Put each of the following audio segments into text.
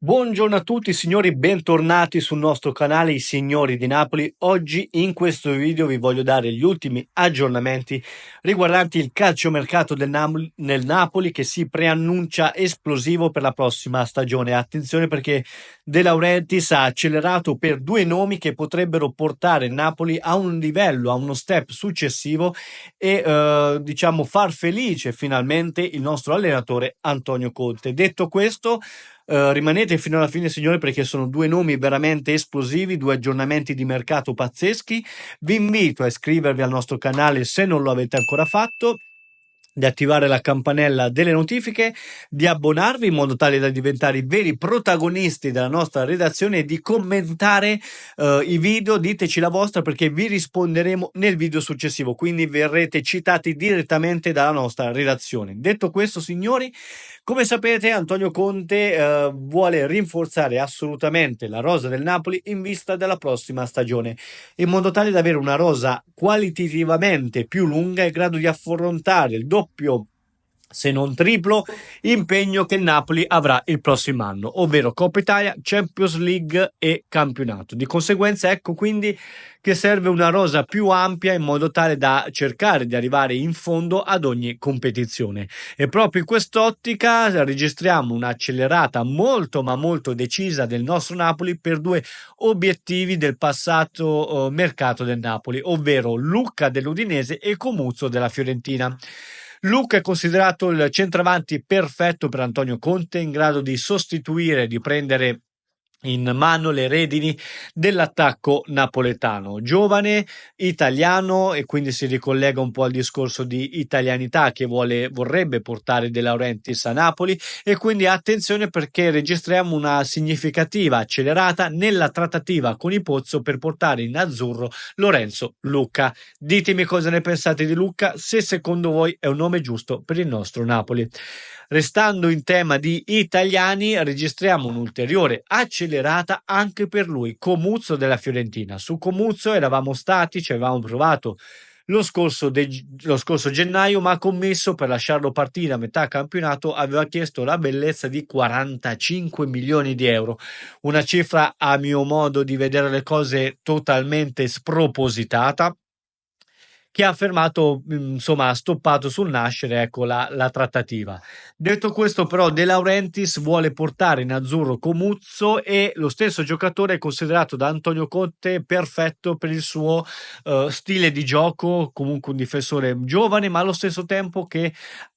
Buongiorno a tutti signori, bentornati sul nostro canale I Signori di Napoli. Oggi in questo video vi voglio dare gli ultimi aggiornamenti riguardanti il calciomercato nel Napoli che si preannuncia esplosivo per la prossima stagione. Attenzione perché De Laurentiis ha accelerato per due nomi che potrebbero portare il Napoli a un livello, a uno step successivo e diciamo far felice finalmente il nostro allenatore Antonio Conte. Detto questo, rimanete fino alla fine signori perché sono due nomi veramente esplosivi, due aggiornamenti di mercato pazzeschi. Vi invito a iscrivervi al nostro canale se non lo avete ancora fatto, di attivare la campanella delle notifiche, di abbonarvi in modo tale da diventare i veri protagonisti della nostra redazione e di commentare i video. Diteci la vostra perché vi risponderemo nel video successivo, quindi verrete citati direttamente dalla nostra redazione. Detto questo signori, come sapete Antonio Conte vuole rinforzare assolutamente la rosa del Napoli in vista della prossima stagione, in modo tale da avere una rosa qualitativamente più lunga in grado di affrontare il doppio, se non triplo, impegno che il Napoli avrà il prossimo anno, ovvero Coppa Italia, Champions League e campionato. Di conseguenza ecco quindi che serve una rosa più ampia in modo tale da cercare di arrivare in fondo ad ogni competizione, e proprio in quest'ottica registriamo un'accelerata molto ma molto decisa del nostro Napoli per due obiettivi del passato mercato del Napoli, ovvero Lucca dell'Udinese e Comuzzo della Fiorentina. Lucca è considerato il centravanti perfetto per Antonio Conte, in grado di sostituire, di prendere in mano le redini dell'attacco napoletano. Giovane, italiano, e quindi si ricollega un po' al discorso di italianità che vorrebbe portare De Laurentiis a Napoli, e quindi attenzione perché registriamo una significativa accelerata nella trattativa con i Pozzo per portare in azzurro Lorenzo Lucca. Ditemi cosa ne pensate di Lucca, se secondo voi è un nome giusto per il nostro Napoli. Restando in tema di italiani, registriamo un'ulteriore accelerata anche per lui, Comuzzo della Fiorentina. Su Comuzzo eravamo stati, ci avevamo provato lo scorso gennaio, ma ha commesso per lasciarlo partire a metà campionato aveva chiesto la bellezza di 45 milioni di euro, una cifra a mio modo di vedere le cose totalmente spropositata, che ha fermato, insomma, ha stoppato sul nascere, ecco, la trattativa. Detto questo, però, De Laurentiis vuole portare in azzurro Comuzzo, e lo stesso giocatore è considerato da Antonio Conte perfetto per il suo stile di gioco, comunque un difensore giovane, ma allo stesso tempo che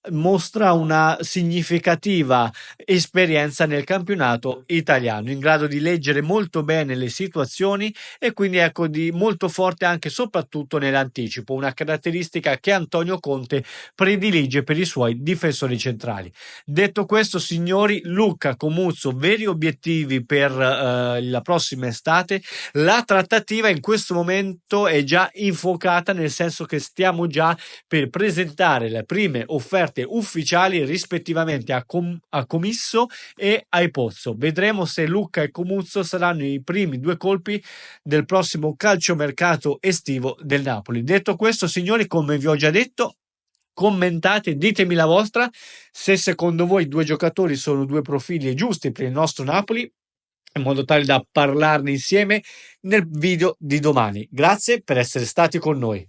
mostra una significativa esperienza nel campionato italiano, in grado di leggere molto bene le situazioni e quindi ecco di molto forte anche soprattutto nell'anticipo, una caratteristica che Antonio Conte predilige per i suoi difensori centrali. Detto questo signori, Lucca, Comuzzo, veri obiettivi per la prossima estate. La trattativa in questo momento è già infuocata, nel senso che stiamo già per presentare le prime offerte ufficiali rispettivamente a Comisso e ai Pozzo. Vedremo se Lucca e Comuzzo saranno i primi due colpi del prossimo calciomercato estivo del Napoli. Detto questo signori, come vi ho già detto, commentate, ditemi la vostra, se secondo voi i due giocatori sono due profili giusti per il nostro Napoli, in modo tale da parlarne insieme nel video di domani. Grazie per essere stati con noi.